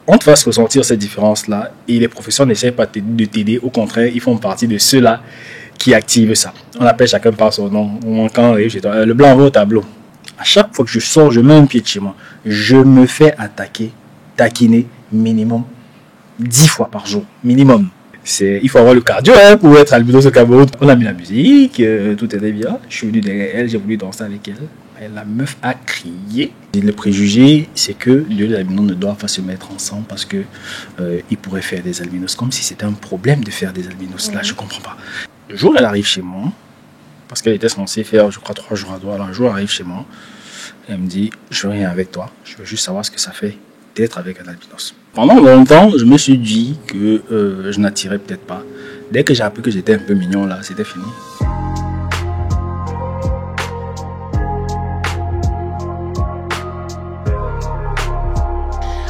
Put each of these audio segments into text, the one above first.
on te fasse ressentir cette différence-là et les professeurs n'essayent pas de t'aider. Au contraire, ils font partie de ceux-là qui activent ça. On appelle chacun par son nom. Quand on arrive chez toi, le blanc va au tableau. À chaque fois que je sors, je mets un pied de chez moi. Je me fais attaquer, taquiner minimum 10 fois par jour. Minimum. Il faut avoir le cardio pour être albinos au Cameroun. On a mis la musique, tout était bien. Je suis venu derrière elle, j'ai voulu danser avec elle. La meuf a crié. Et le préjugé, c'est que les albinos ne doivent pas se mettre ensemble parce que ils pourraient faire des albinos. Comme si c'était un problème de faire des albinos. Là, je comprends pas. Le jour, elle arrive chez moi, parce qu'elle était censée faire, je crois, 3 jours à droite. Alors, un jour, elle arrive chez moi. Elle me dit, je veux rien avec toi. Je veux juste savoir ce que ça fait d'être avec un albinos. Pendant longtemps, je me suis dit que je n'attirais peut-être pas. Dès que j'ai appris que j'étais un peu mignon, là, c'était fini.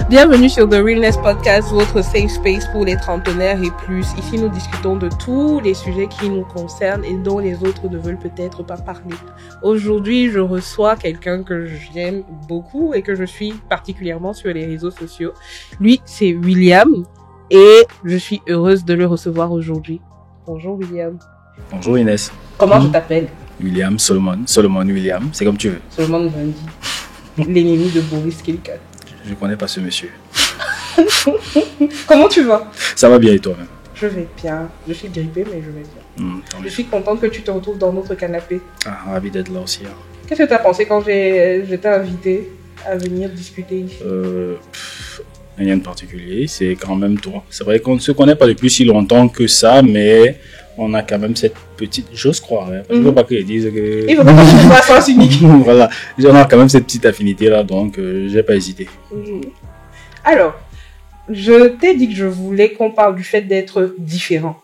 Bienvenue sur The Realness Podcast, votre safe space pour les trentenaires et plus. Ici, nous discutons de tous les sujets qui nous concernent et dont les autres ne veulent peut-être pas parler. Aujourd'hui, je reçois quelqu'un que j'aime beaucoup et que je suis particulièrement sur les réseaux sociaux. Lui, c'est William et je suis heureuse de le recevoir aujourd'hui. Bonjour William. Bonjour Inès. Comment je t'appelle? William, Solomon William, c'est comme tu veux. Solomon Bundy, l'ennemi de Boris Kilkan. Je ne connais pas ce monsieur. Comment tu vas? Ça va bien et toi-même? Je vais bien. Je suis grippée, mais je vais bien. Je suis contente que tu te retrouves dans notre canapé. Ah, ravi d'être là aussi. Qu'est-ce que tu as pensé quand je t'ai invité à venir discuter ici? Rien de particulier, c'est quand même toi. C'est vrai qu'on ne se connaît pas depuis si longtemps que ça, mais on a quand même cette petite... J'ose croire, hein, parce qu'il ne faut pas qu'ils disent que... Il faut pas que tu sois sens unique. Voilà, on a quand même cette petite affinité-là, donc je n'ai pas hésité. Alors, je t'ai dit que je voulais qu'on parle du fait d'être différent.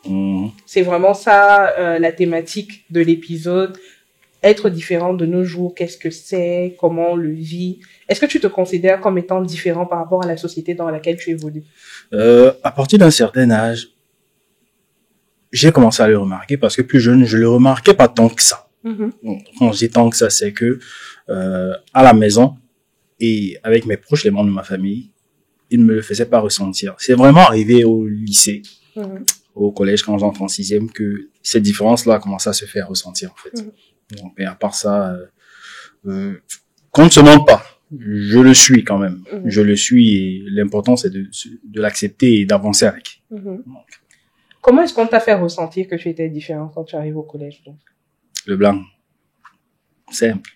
C'est vraiment ça la thématique de l'épisode. Être différent de nos jours, qu'est-ce que c'est, comment on le vit? Est-ce que tu te considères comme étant différent par rapport à la société dans laquelle tu évolues? À partir d'un certain âge, j'ai commencé à le remarquer parce que plus jeune, je le remarquais pas tant que ça. Quand je dis tant que ça, c'est que à la maison et avec mes proches, les membres de ma famille, ils ne me le faisaient pas ressentir. C'est vraiment arrivé au lycée, au collège, quand j'entre en 6e, que cette différence-là a commencé à se faire ressentir, en fait. Donc, mais à part ça, qu'on ne se mente pas. Je le suis quand même. Je le suis et l'important, c'est de l'accepter et d'avancer avec. Comment est-ce qu'on t'a fait ressentir que tu étais différent quand tu arrives au collège, donc? Le blanc. Simple.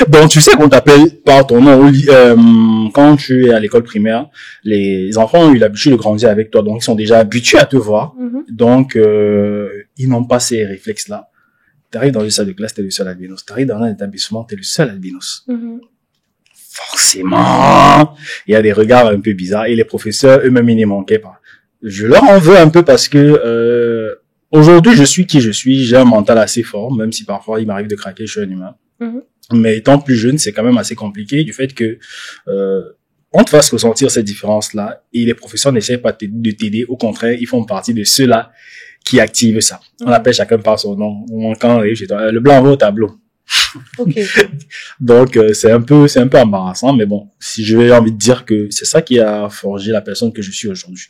Donc, tu sais qu'on t'appelle par ton nom. Quand tu es à l'école primaire, les enfants ont eu l'habitude de grandir avec toi. Donc, ils sont déjà habitués à te voir. Donc, ils n'ont pas ces réflexes-là. T'arrives dans une salle de classe, t'es le seul albinos. T'arrives dans un établissement, t'es le seul albinos. Forcément, il y a des regards un peu bizarres. Et les professeurs, eux-mêmes, ils n'y manquaient pas. Je leur en veux un peu parce que aujourd'hui, je suis qui je suis. J'ai un mental assez fort, même si parfois, il m'arrive de craquer, je suis un humain. Mais étant plus jeune, c'est quand même assez compliqué du fait que on te fasse ressentir cette différence-là et les professeurs n'essayent pas de t'aider. Au contraire, ils font partie de ceux-là qui activent ça. On appelle chacun par son nom. Quand on arrive chez toi, le blanc va au tableau. Donc c'est un peu embarrassant, mais bon, si j'ai envie de dire que c'est ça qui a forgé la personne que je suis aujourd'hui.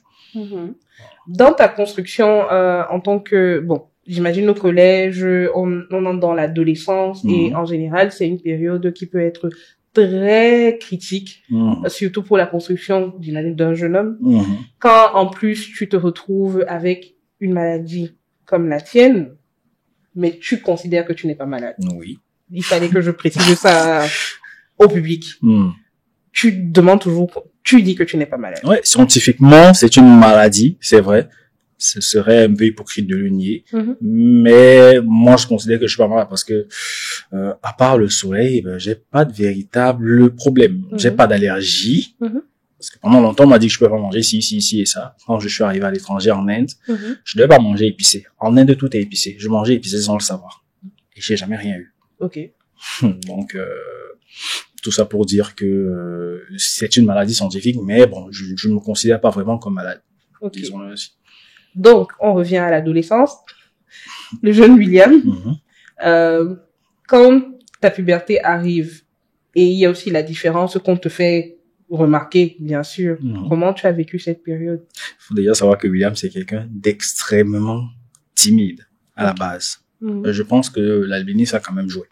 Dans ta construction en tant que j'imagine au collège, on entre dans l'adolescence et en général, c'est une période qui peut être très critique, surtout pour la construction d'un jeune homme. Quand en plus tu te retrouves avec une maladie comme la tienne, mais tu considères que tu n'es pas malade. Oui. Il fallait que je précise ça au public. Tu demandes toujours, tu dis que tu n'es pas malade. Ouais, scientifiquement, c'est une maladie, c'est vrai. Ce serait un peu hypocrite de le nier. Mais moi, je considère que je suis pas malade parce que, à part le soleil, j'ai pas de véritable problème. J'ai pas d'allergie. Parce que pendant longtemps, on m'a dit que je peux pas manger ci et ça. Quand je suis arrivé à l'étranger en Inde, je devais pas manger épicé. En Inde, tout est épicé. Je mangeais épicé sans le savoir. Et j'ai jamais rien eu. Donc, tout ça pour dire que c'est une maladie scientifique, mais bon, je ne me considère pas vraiment comme malade. Disons-le aussi. Donc, on revient à l'adolescence. Le jeune William, quand ta puberté arrive, et il y a aussi la différence qu'on te fait remarqué, bien sûr. Comment tu as vécu cette période? Il faut déjà savoir que William, c'est quelqu'un d'extrêmement timide à la base. Je pense que l'albinisme a quand même joué.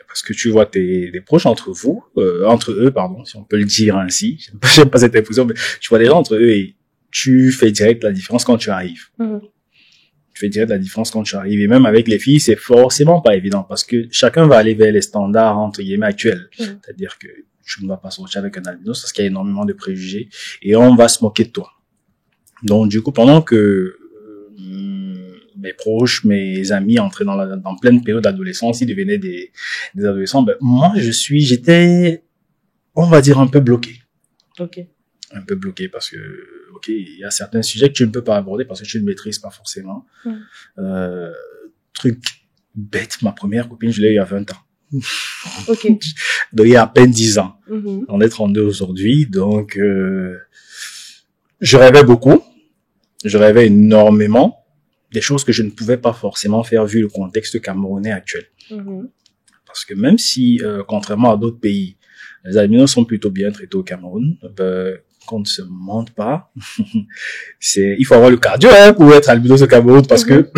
Parce que tu vois tes proches entre eux, pardon, si on peut le dire ainsi. J'aime pas cette impression, mais tu vois les gens entre eux et tu fais direct la différence quand tu arrives. Tu fais direct la différence quand tu arrives. Et même avec les filles, c'est forcément pas évident parce que chacun va aller vers les standards, entre guillemets, actuels. C'est-à-dire que tu ne vas pas sortir avec un albinos parce qu'il y a énormément de préjugés et on va se moquer de toi. Donc, du coup, pendant que mes proches, mes amis entraient dans pleine période d'adolescence, ils devenaient des adolescents, ben, moi, j'étais, on va dire, un peu bloqué. Un peu bloqué parce que, il y a certains sujets que tu ne peux pas aborder parce que tu ne maîtrises pas forcément. Truc bête, ma première copine, je l'ai eu il y a 20 ans. Donc, il y a à peine 10 ans. On est 32 aujourd'hui, donc, je rêvais beaucoup. Je rêvais énormément. Des choses que je ne pouvais pas forcément faire vu le contexte camerounais actuel. Parce que même si, contrairement à d'autres pays, les albinos sont plutôt bien traités au Cameroun, qu'on ne se mente pas. Il faut avoir le cardio, pour être albinos au Cameroun parce que,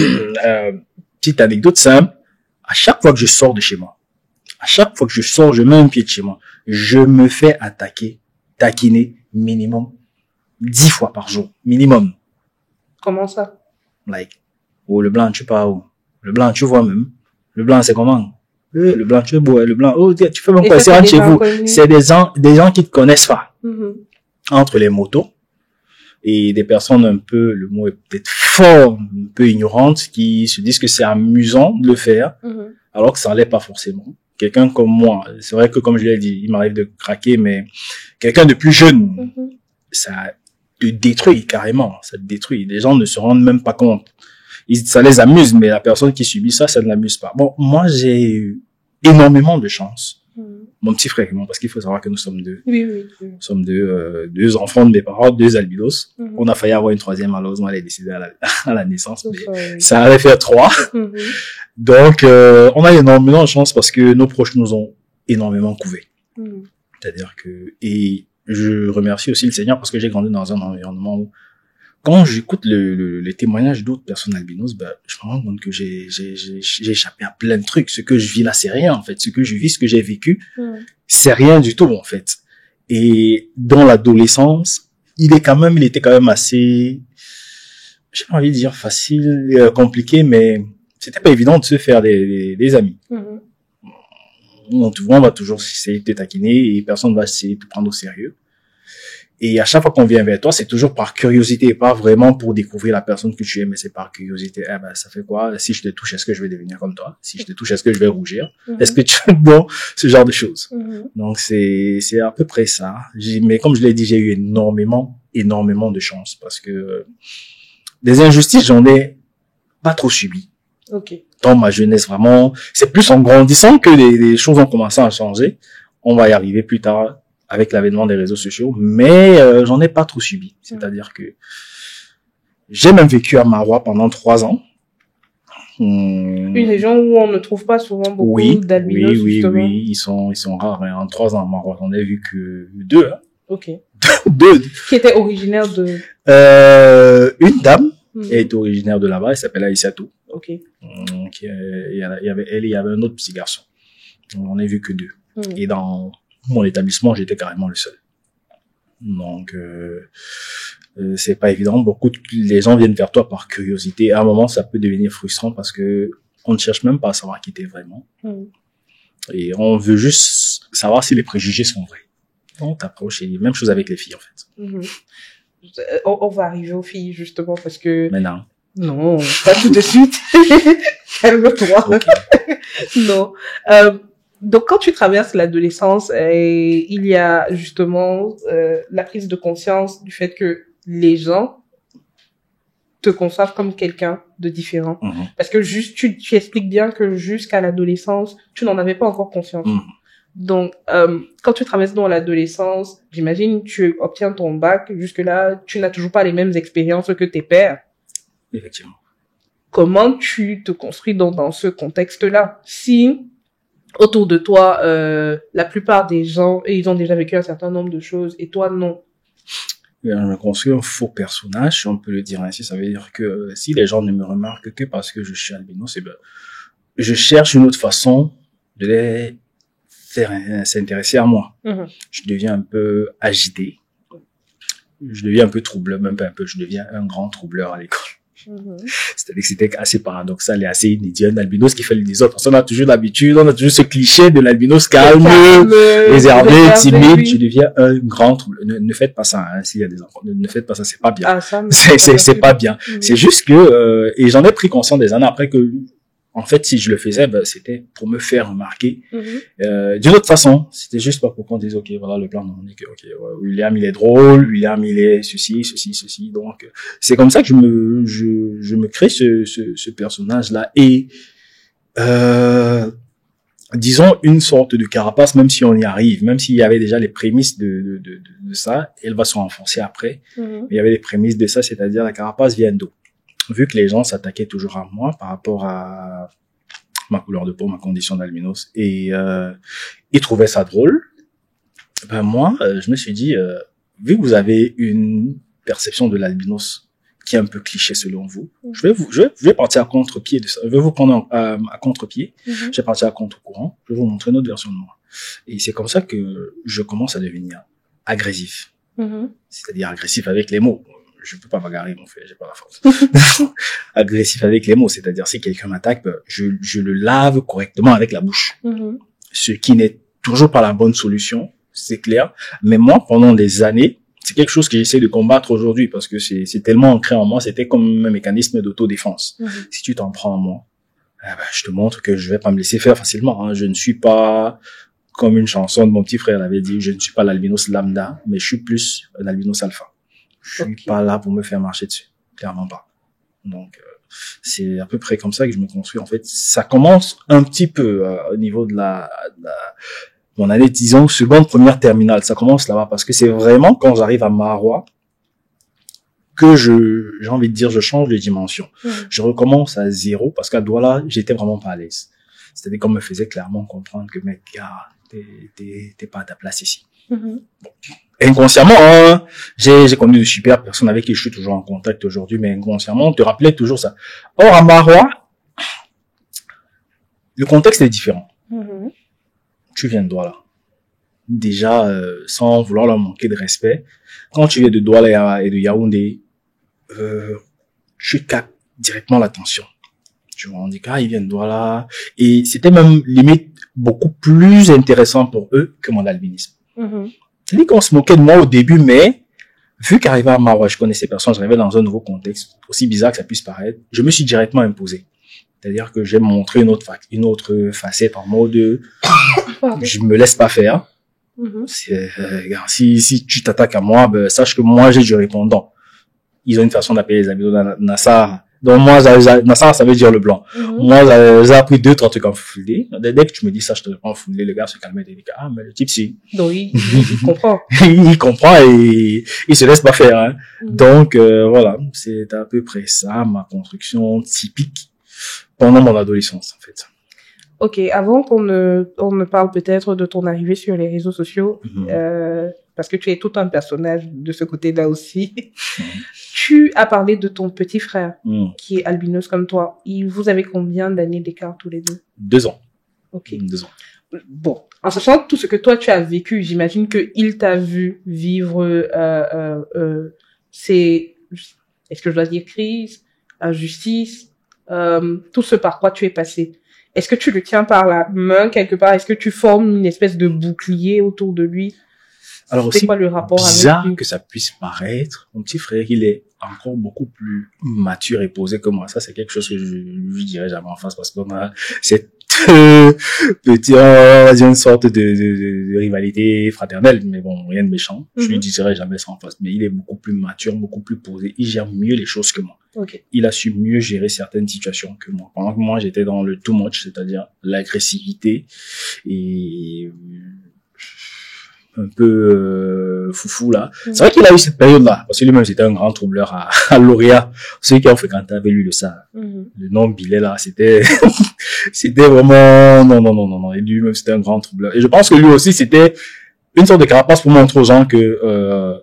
petite anecdote simple, à chaque fois que je sors de chez moi, à chaque fois que je sors, je mets un pied de chez moi, je me fais taquiner minimum 10 fois par jour. Minimum. Comment ça? Oh, le blanc, tu pars où? Le blanc, tu vois même. Le blanc, c'est comment? Le blanc, tu es beau, le blanc. Oh, tu fais même quoi? C'est entre chez vous. C'est des gens qui te connaissent pas. Entre les motos et des personnes un peu, le mot est peut-être fort, un peu ignorantes, qui se disent que c'est amusant de le faire, alors que ça l'est pas forcément. Quelqu'un comme moi, c'est vrai que comme je l'ai dit, il m'arrive de craquer, mais quelqu'un de plus jeune, ça te détruit carrément, ça te détruit. Les gens ne se rendent même pas compte. Ça les amuse, mais la personne qui subit ça ne l'amuse pas. Bon, moi, j'ai eu énormément de chance. Mon petit frère, parce qu'il faut savoir que nous sommes deux. Nous sommes deux enfants de mes parents, deux albinos. On a failli avoir une troisième, malheureusement, elle est décédée à la naissance, mais ça allait faire 3. Donc, on a énormément de chance parce que nos proches nous ont énormément couverts. C'est-à-dire que, et je remercie aussi le Seigneur parce que j'ai grandi dans un environnement où, quand j'écoute les témoignages d'autres personnes albinos, je me rends compte que j'ai échappé à plein de trucs. Ce que je vis là, c'est rien, en fait. Ce que je vis, ce que j'ai vécu, c'est rien du tout, en fait. Et dans l'adolescence, il était quand même assez, j'ai pas envie de dire facile, compliqué, mais c'était pas évident de se faire des amis. On va toujours essayer de te taquiner et personne va essayer de te prendre au sérieux. Et à chaque fois qu'on vient vers toi, c'est toujours par curiosité, pas vraiment pour découvrir la personne que tu es, mais c'est par curiosité. Ça fait quoi? Si je te touche, est-ce que je vais devenir comme toi? Si je te touche, est-ce que je vais rougir? Est-ce que tu bon, ce genre de choses. Donc c'est à peu près ça. Mais comme je l'ai dit, j'ai eu énormément de chance parce que des injustices, j'en ai pas trop subi. Dans ma jeunesse, vraiment, c'est plus en grandissant que les choses ont commencé à changer. On va y arriver plus tard avec l'avènement des réseaux sociaux, mais j'en ai pas trop subi. C'est-à-dire que j'ai même vécu à Marois pendant 3 ans. Une région où on ne trouve pas souvent beaucoup d'albinos, justement. Oui, ils sont rares. En 3 ans à Marois, j'en ai vu que 2. Hein. 2. Qui étaient originaires de... Une dame est originaire de là-bas, elle s'appelle Aïssatou. Il y avait elle et il y avait un autre petit garçon. On n'a vu que 2. Et dans mon établissement, j'étais carrément le seul. Donc, c'est pas évident. Les gens viennent vers toi par curiosité. À un moment, ça peut devenir frustrant parce que on ne cherche même pas à savoir qui t'es vraiment. Et on veut juste savoir si les préjugés sont vrais. On t'approche et même chose avec les filles, en fait. On va arriver aux filles, justement, parce que... Maintenant. Non, pas tout de suite. Calme-toi. Non. Donc, quand tu traverses l'adolescence, il y a justement la prise de conscience du fait que les gens te conçoivent comme quelqu'un de différent. Parce que tu expliques bien que jusqu'à l'adolescence, tu n'en avais pas encore conscience. Donc, quand tu traverses dans l'adolescence, j'imagine, tu obtiens ton bac. Jusque-là, tu n'as toujours pas les mêmes expériences que tes pairs. Effectivement. Comment tu te construis dans ce contexte-là? Si autour de toi, la plupart des gens, ils ont déjà vécu un certain nombre de choses, et toi, non. Je me construis un faux personnage, si on peut le dire ainsi. Ça veut dire que si les gens ne me remarquent que parce que je suis albinos, je cherche une autre façon de les faire s'intéresser à moi. Je deviens un peu agité. Je deviens un peu troubleur, même pas un peu, je deviens un grand troubleur à l'école. C'est-à-dire que c'était assez paradoxal et assez inédit. Un albinos qui fait le désordre. Parce qu'on a toujours l'habitude, on a toujours ce cliché de l'albinos calme, réservé, timide. Oui. Je deviens un grand troubleur. Ne faites pas ça, hein, s'il y a des enfants. Ne faites pas ça, c'est pas bien. Ah, ça, c'est pas bien. C'est juste que, et j'en ai pris conscience des années après que, en fait, si je le faisais, c'était pour me faire remarquer. D'une autre façon, c'était juste pas pour qu'on dise, ok, voilà le plan. On dit que, ok, William, il est drôle, William, il est ceci. Donc, c'est comme ça que je me crée ce personnage-là. Et, disons, une sorte de carapace, même si on y arrive, même s'il y avait déjà les prémices de ça, elle va se renforcer après. Mais il y avait les prémices de ça, c'est-à-dire la carapace vient d'où? Vu que les gens s'attaquaient toujours à moi par rapport à ma couleur de peau, ma condition d'albinos, et ils trouvaient ça drôle, moi, je me suis dit, vu que vous avez une perception de l'albinos qui est un peu cliché selon vous, je vais partir à contre-pied de ça. Je vais vous prendre à contre-pied. Je vais partir à contre-courant. Je vais vous montrer une autre version de moi. Et c'est comme ça que je commence à devenir agressif. C'est-à-dire agressif avec les mots. Je peux pas bagarrer, mon frère, j'ai pas la force. Agressif avec les mots, c'est-à-dire si quelqu'un m'attaque, je le lave correctement avec la bouche. Ce qui n'est toujours pas la bonne solution, c'est clair. Mais moi, pendant des années, c'est quelque chose que j'essaie de combattre aujourd'hui parce que c'est tellement ancré en moi, c'était comme un mécanisme d'autodéfense. Si tu t'en prends en moi, je te montre que je vais pas me laisser faire facilement. Hein. Je ne suis pas comme une chanson de mon petit frère l'avait dit, je ne suis pas l'albinos lambda, mais je suis plus un albinos alpha. Je suis pas là pour me faire marcher dessus. Clairement pas. Donc, c'est à peu près comme ça que je me construis. En fait, ça commence un petit peu au niveau de mon année, disons, seconde, première, terminale. Ça commence là-bas parce que c'est vraiment quand j'arrive à Marois que j'ai envie de dire, je change de dimension. Je recommence à zéro parce qu'à Douala, j'étais vraiment pas à l'aise. C'est-à-dire qu'on me faisait clairement comprendre que, mec, gars, t'es pas à ta place ici. Bon. Inconsciemment, hein, j'ai connu de super personnes avec qui je suis toujours en contact aujourd'hui, mais inconsciemment, on te rappelait toujours ça. Or, à Marois, le contexte est différent. Tu viens de Douala. Déjà, sans vouloir leur manquer de respect, quand tu viens de Douala et de Yaoundé, tu captes directement l'attention. Tu vois, on dit il vient de Douala. Et c'était même limite beaucoup plus intéressant pour eux que mon albinisme. C'est-à-dire qu'on se moquait de moi au début, mais vu qu'arrivé à Marois, je connaissais personne, j'arrivais dans un nouveau contexte, aussi bizarre que ça puisse paraître, je me suis directement imposé. C'est-à-dire que j'ai montré une autre facette en mode je me laisse pas faire. Si tu t'attaques à moi, sache que moi j'ai du répondant. Ils ont une façon d'appeler les amis de Nassar. Donc moi, Nassar, ça veut dire le blanc. Moi, j'ai appris 2-3 trucs en foulé. Dès que tu me dis ça, je te réponds en foulé. Le gars se calme et dit, mais le type, si. Donc, il comprend. Il comprend et il se laisse pas faire. Hein. Donc, voilà, c'est à peu près ça, ma construction typique pendant mon adolescence, en fait. Ok, avant qu'on ne parle peut-être de ton arrivée sur les réseaux sociaux, parce que tu es tout un personnage de ce côté-là aussi, tu as parlé de ton petit frère, qui est albinos comme toi. Vous avez combien d'années d'écart tous les deux? 2 ans. Ok. 2 ans. Bon, en sachant tout ce que toi tu as vécu, j'imagine que il t'a vu vivre est-ce que je dois dire crise, injustice, tout ce par quoi tu es passé. Est-ce que tu le tiens par la main quelque part? Est-ce que tu formes une espèce de bouclier autour de lui? Alors aussi, quoi le rapport bizarre avec lui? que ça puisse paraître, mon petit frère, il est encore beaucoup plus mature et posé que moi. Ça, c'est quelque chose que je lui dirais jamais en face parce qu'on a cette une sorte de rivalité fraternelle, mais bon, rien de méchant. Je lui dirais jamais ça en face. Mais il est beaucoup plus mature, beaucoup plus posé. Il gère mieux les choses que moi. Okay. Il a su mieux gérer certaines situations que moi. Pendant que moi, j'étais dans le too much, c'est-à-dire l'agressivité et un peu foufou là. C'est vrai qu'il a eu cette période-là, parce que lui-même c'était un grand troubleur à Lauréat. Ceux qui ont fréquenté avec lui le savent. Le nom Billet là, c'était c'était vraiment non. Et lui-même c'était un grand troubleur. Et je pense que lui aussi c'était une sorte de carapace pour montrer aux gens que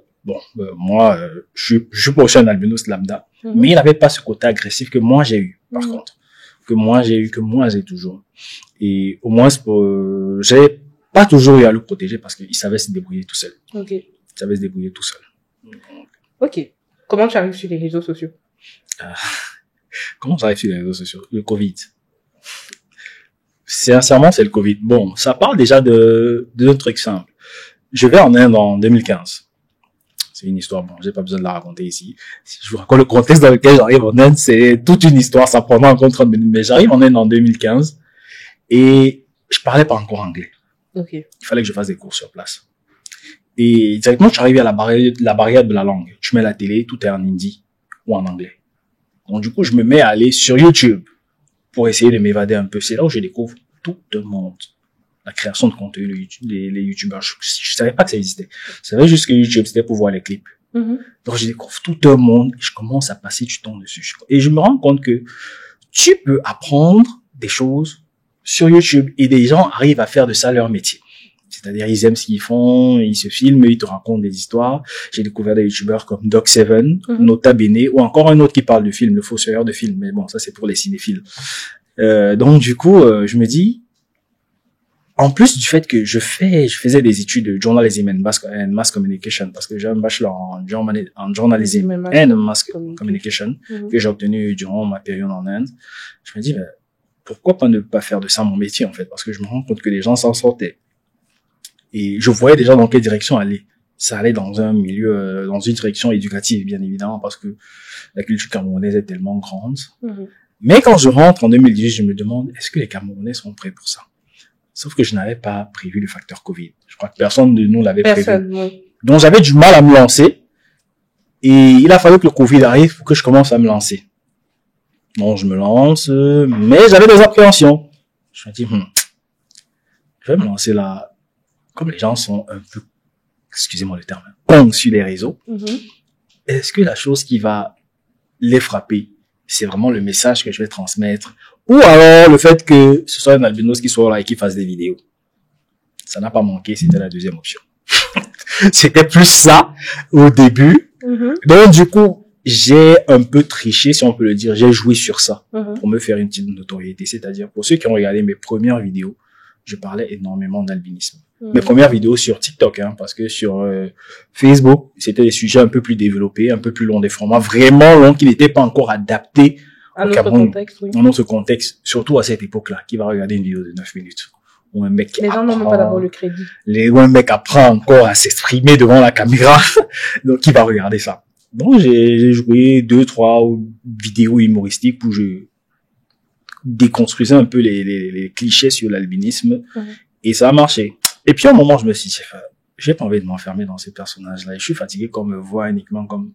moi je suis pas aussi un albinos lambda, mais il n'avait pas ce côté agressif que moi j'ai eu par contre, que moi j'ai toujours. Et au moins j'ai pas toujours eu à le protéger parce qu'il savait se débrouiller tout seul. Ok. Il savait se débrouiller tout seul. Ok. Comment tu arrives sur les réseaux sociaux? Comment j'arrive sur les réseaux sociaux? Le Covid. Sincèrement, c'est le Covid. Bon, ça parle déjà de un truc simple. Je vais en Inde en 2015. C'est une histoire, bon, j'ai pas besoin de la raconter ici. Si je vous raconte le contexte dans lequel j'arrive en Inde, c'est toute une histoire, ça prendra encore 30 minutes. Mais j'arrive en Inde en 2015 et je parlais pas encore anglais. Okay. Il fallait que je fasse des cours sur place. Et directement, je suis arrivé à la barrière de la langue. Je mets la télé, tout est en hindi ou en anglais. Donc, du coup, je me mets à aller sur YouTube pour essayer de m'évader un peu. C'est là où je découvre tout le monde. La création de contenu, les YouTubeurs. Je savais pas que ça existait. Je savais juste que YouTube, c'était pour voir les clips. Donc, je découvre tout un monde et je commence à passer du temps dessus. Et je me rends compte que tu peux apprendre des choses sur YouTube et des gens arrivent à faire de ça leur métier. C'est-à-dire, ils aiment ce qu'ils font, ils se filment, ils te racontent des histoires. J'ai découvert des youtubeurs comme Doc7, Nota Bene, ou encore un autre qui parle de film, le fossoyeur de film. Mais bon, ça c'est pour les cinéphiles. Donc du coup, je me dis, en plus du fait que je faisais des études de journalism and mass communication, parce que j'ai un bachelor en journalism and mass communication que j'ai obtenu durant ma période en Inde. Je me dis, pourquoi pas ne pas faire de ça mon métier en fait, parce que je me rends compte que les gens s'en sortaient. Et je voyais déjà dans quelle direction aller. Ça allait dans un milieu, dans une direction éducative, bien évidemment, parce que la culture camerounaise est tellement grande. Mais quand je rentre en 2018, je me demande, est-ce que les Camerounais sont prêts pour ça? Sauf que je n'avais pas prévu le facteur Covid. Je crois que personne de nous l'avait prévu. Oui. Donc j'avais du mal à me lancer. Et il a fallu que le Covid arrive pour que je commence à me lancer. Donc je me lance, mais j'avais des appréhensions. Je me dis, je vais me lancer là. Comme les gens sont un peu, excusez-moi le terme, cons sur les réseaux, est-ce que la chose qui va les frapper, c'est vraiment le message que je vais transmettre, ou alors le fait que ce soit un albinos qui soit là et qui fasse des vidéos? Ça n'a pas manqué, c'était la deuxième option. C'était plus ça au début. Donc du coup, j'ai un peu triché, si on peut le dire, j'ai joué sur ça pour me faire une petite notoriété. C'est-à-dire, pour ceux qui ont regardé mes premières vidéos, je parlais énormément d'albinisme. Mes premières vidéos sur TikTok, parce que sur Facebook, c'était des sujets un peu plus développés, un peu plus longs, des formats vraiment longs qui n'étaient pas encore adaptés à notre contexte. Oui. Dans notre contexte, surtout à cette époque-là, qui va regarder une vidéo de 9 minutes. Où un mec les gens n'ont même pas d'abord le crédit. Où un mec apprend encore à s'exprimer devant la caméra, donc qui va regarder ça. Donc j'ai joué 2-3 vidéos humoristiques où je déconstruisais un peu les clichés sur l'albinisme et ça a marché. Et puis à un moment, je me suis dit, j'ai pas envie de m'enfermer dans ces personnages-là. Et je suis fatigué qu'on me voit uniquement comme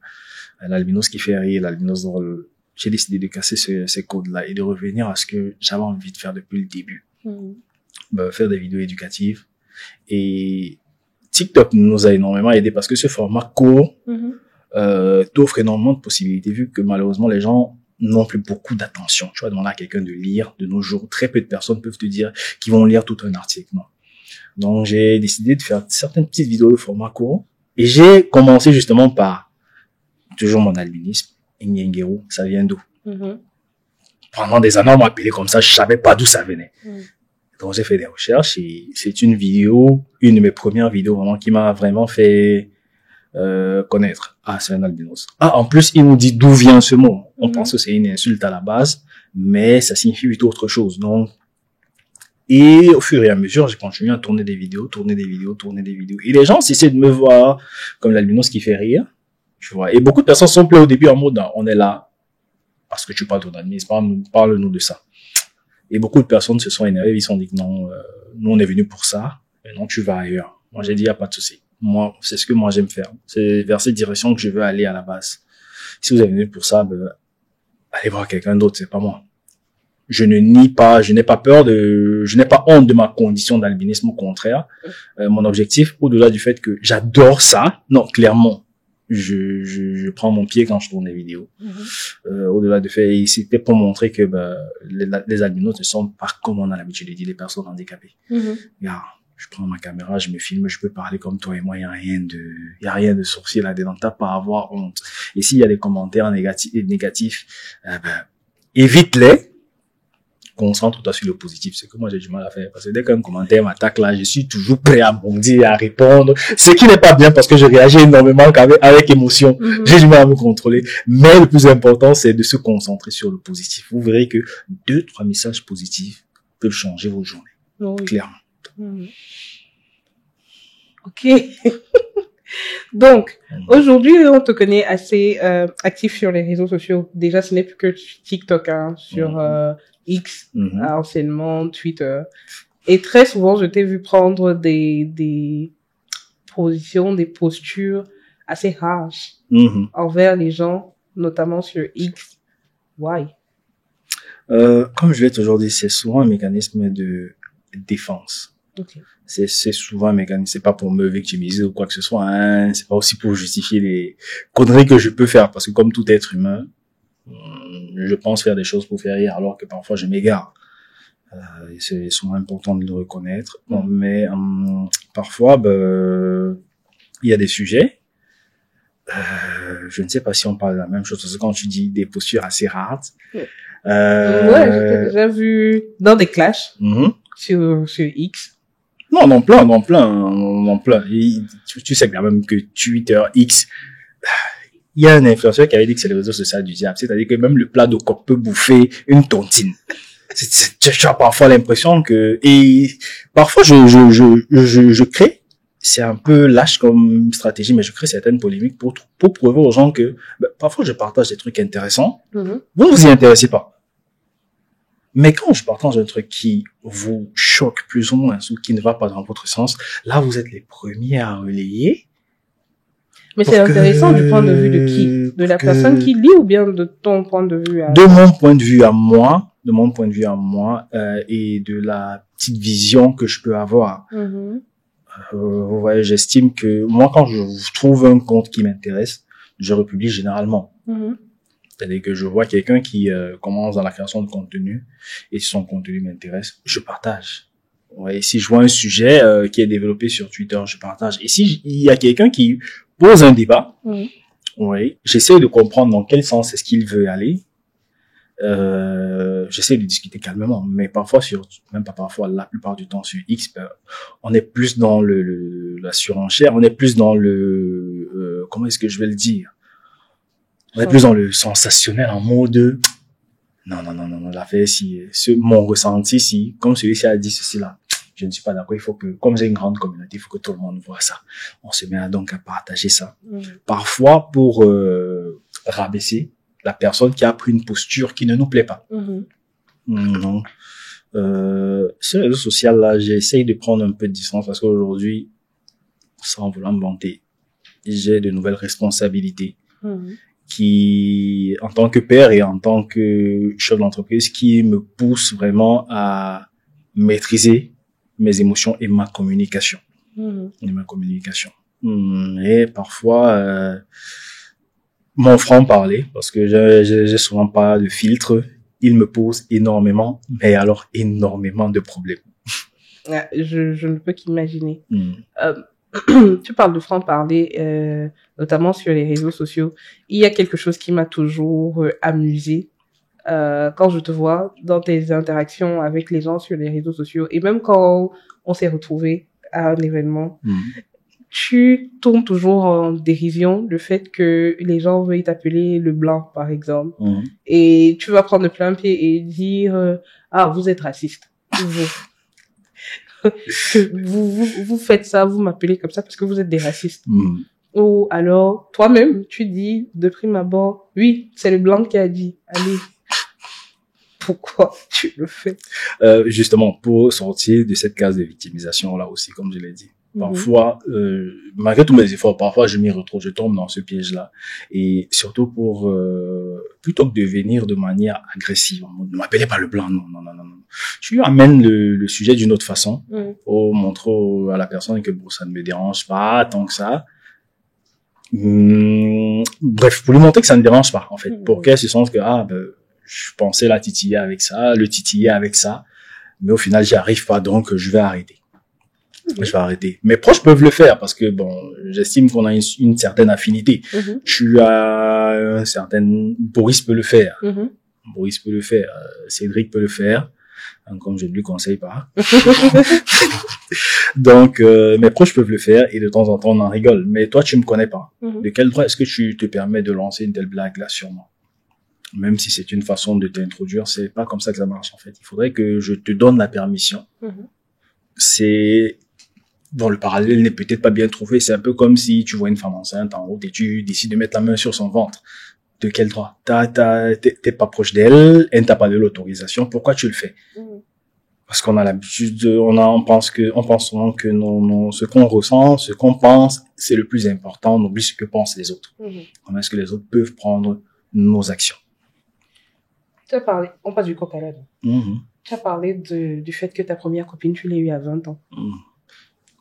l'albinos qui fait rire, l'albinos drôle. J'ai décidé de casser ces codes-là et de revenir à ce que j'avais envie de faire depuis le début. Faire des vidéos éducatives. Et TikTok nous a énormément aidé parce que ce format court t'offre énormément de possibilités vu que malheureusement les gens n'ont plus beaucoup d'attention. Tu vas demander à quelqu'un de lire de nos jours. Très peu de personnes peuvent te dire qu'ils vont lire tout un article. Non. Donc, j'ai décidé de faire certaines petites vidéos de format court. Et j'ai commencé justement par, toujours mon albinisme, Nyengeru, ça vient d'où? Pendant des années, on m'appelait comme ça, je savais pas d'où ça venait. Donc, j'ai fait des recherches et c'est une de mes premières vidéos vraiment qui m'a vraiment fait connaître. Ah, c'est un albinos. Ah, en plus, il nous dit d'où vient ce mot. On pense que c'est une insulte à la base, mais ça signifie plutôt autre chose. Donc, et au fur et à mesure, j'ai continué à tourner des vidéos. Et les gens essaient de me voir comme l'albinos qui fait rire. Tu vois. Et beaucoup de personnes sont pleines au début en mode, on est là parce que tu parles ton albinisme, parle-nous de ça. Et beaucoup de personnes se sont énervées, ils se sont dit que non, nous on est venus pour ça, et non, tu vas ailleurs. Moi, j'ai dit, y a pas de souci. Moi, c'est ce que moi j'aime faire. C'est vers cette direction que je veux aller à la base. Si vous êtes venu pour ça, allez voir quelqu'un d'autre, c'est pas moi. Je ne nie pas, je n'ai pas honte de ma condition d'albinisme, au contraire. Mon objectif, au-delà du fait que j'adore ça, non, clairement, je prends mon pied quand je tourne les vidéos. Au-delà du fait, c'était pour montrer que les albinos ne sont pas comme on a l'habitude de dire les personnes handicapées. Regarde, je prends ma caméra, je me filme, je peux parler comme toi et moi, il y a rien de sorcier là-dedans, t'as pas à avoir honte. Et s'il y a des commentaires négatifs, évite-les. Concentre-toi sur le positif. C'est que moi, j'ai du mal à faire. Parce que dès qu'un commentaire m'attaque là, je suis toujours prêt à bondir, à répondre. Ce qui n'est pas bien parce que je réagis énormément avec émotion. J'ai du mal à me contrôler. Mais le plus important, c'est de se concentrer sur le positif. Vous verrez que 2-3 messages positifs peuvent changer votre journée. Oui. Clairement. Ok. Donc, aujourd'hui, on te connaît assez actif sur les réseaux sociaux. Déjà, ce n'est plus que TikTok, hein, sur X, anciennement, Twitter. Et très souvent, je t'ai vu prendre des positions, des postures assez harsh envers les gens, notamment sur X. Why? Comme je l'ai toujours dit, c'est souvent un mécanisme de défense. Okay. C'est souvent un mécanisme, c'est pas pour me victimiser ou quoi que ce soit, hein. C'est pas aussi pour justifier les conneries que je peux faire, parce que comme tout être humain, je pense faire des choses pour faire rire, alors que parfois je m'égare. C'est souvent important de le reconnaître. Bon, mais parfois, il y a des sujets. Je ne sais pas si on parle de la même chose, parce que quand tu dis des postures assez rares. Ouais, j'ai déjà vu dans des clashs sur X. Non, on en plein. Et tu sais quand même que Twitter, X, il y a un influenceur qui avait dit que c'est le réseau social du diable. C'est-à-dire que même le plat de coq peut bouffer une tontine. Tu as parfois l'impression que, et parfois je crée, c'est un peu lâche comme stratégie, mais je crée certaines polémiques pour prouver aux gens que, parfois je partage des trucs intéressants. Vous ne vous y intéressez pas. Mais quand je partage un truc qui vous choque plus ou moins, ou qui ne va pas dans votre sens, là, vous êtes les premiers à relayer. Mais c'est intéressant du point de vue de qui? De la personne qui lit ou bien de ton point de vue à... De mon point de vue à moi, et de la petite vision que je peux avoir. Vous voyez, j'estime que moi, quand je trouve un compte qui m'intéresse, je republie généralement. C'est-à-dire que je vois quelqu'un qui commence dans la création de contenu et si son contenu m'intéresse, je partage. Ouais, si je vois un sujet qui est développé sur Twitter, je partage. Et si il y a quelqu'un qui pose un débat, ouais, j'essaie de comprendre dans quel sens est-ce qu'il veut aller. J'essaie de discuter calmement, mais parfois même pas parfois, la plupart du temps sur X, on est plus dans la surenchère, on est plus dans comment est-ce que je vais le dire? On est plus dans le sensationnel en mode non, l'affaire mon ressenti si, comme celui-ci a dit ceci là, je ne suis pas d'accord, il faut que, comme j'ai une grande communauté, il faut que tout le monde voit ça. On se met donc à partager ça. Parfois pour rabaisser la personne qui a pris une posture qui ne nous plaît pas. Non. Sur les réseaux sociaux là, j'essaye de prendre un peu de distance parce qu'aujourd'hui, sans vouloir me vanter, j'ai de nouvelles responsabilités. Qui, en tant que père et en tant que chef d'entreprise, qui me pousse vraiment à maîtriser mes émotions et ma communication. Et parfois, mon franc-parler, parce que j'ai souvent pas de filtre, il me pose énormément, mais alors énormément de problèmes. Je ne peux qu'imaginer. Tu parles de franc-parler, notamment sur les réseaux sociaux. Il y a quelque chose qui m'a toujours amusé quand je te vois dans tes interactions avec les gens sur les réseaux sociaux. Et même quand on s'est retrouvés à un événement, tu tournes toujours en dérision le fait que les gens veuillent t'appeler le blanc, par exemple. Et tu vas prendre le plein pied et dire « Ah, vous êtes raciste. » vous faites ça, vous m'appelez comme ça parce que vous êtes des racistes. Ou alors, toi-même, tu dis de prime abord, oui, c'est le blanc qui a dit, allez, pourquoi tu le fais? Justement, pour sortir de cette case de victimisation là aussi, comme je l'ai dit. Parfois, malgré tous mes efforts, parfois je m'y retrouve, je tombe dans ce piège-là. Et surtout pour plutôt que de venir de manière agressive, ne m'appelez pas le blanc, non. Je lui amène le sujet d'une autre façon, pour montrer à la personne que bon, ça ne me dérange pas tant que ça. Bref, pour lui montrer que ça ne dérange pas, en fait, pour qu'elle se sente que je pensais la titiller avec ça, le titiller avec ça, mais au final j'y arrive pas, donc je vais arrêter. Je vais arrêter. Mes proches peuvent le faire parce que bon, j'estime qu'on a une certaine affinité. Tu as un certain Boris peut le faire. Boris peut le faire. Cédric peut le faire. Comme je ne lui conseille pas. Donc mes proches peuvent le faire et de temps en temps on en rigole. Mais toi tu me connais pas. De quel droit est-ce que tu te permets de lancer une telle blague là sur moi? Même si c'est une façon de t'introduire, c'est pas comme ça que ça marche en fait. Il faudrait que je te donne la permission. C'est bon, le parallèle n'est peut-être pas bien trouvé. C'est un peu comme si tu vois une femme enceinte en route et tu décides de mettre la main sur son ventre. De quel droit? T'es pas proche d'elle, elle n'a pas de l'autorisation. Pourquoi tu le fais? Parce qu'on a l'habitude, on pense souvent que ce qu'on ressent, ce qu'on pense, c'est le plus important. On oublie ce que pensent les autres. Comment est-ce que les autres peuvent prendre nos actions? Tu as parlé, on passe du coq à l'âne. Tu as parlé du fait que ta première copine, tu l'as eue à 20 ans.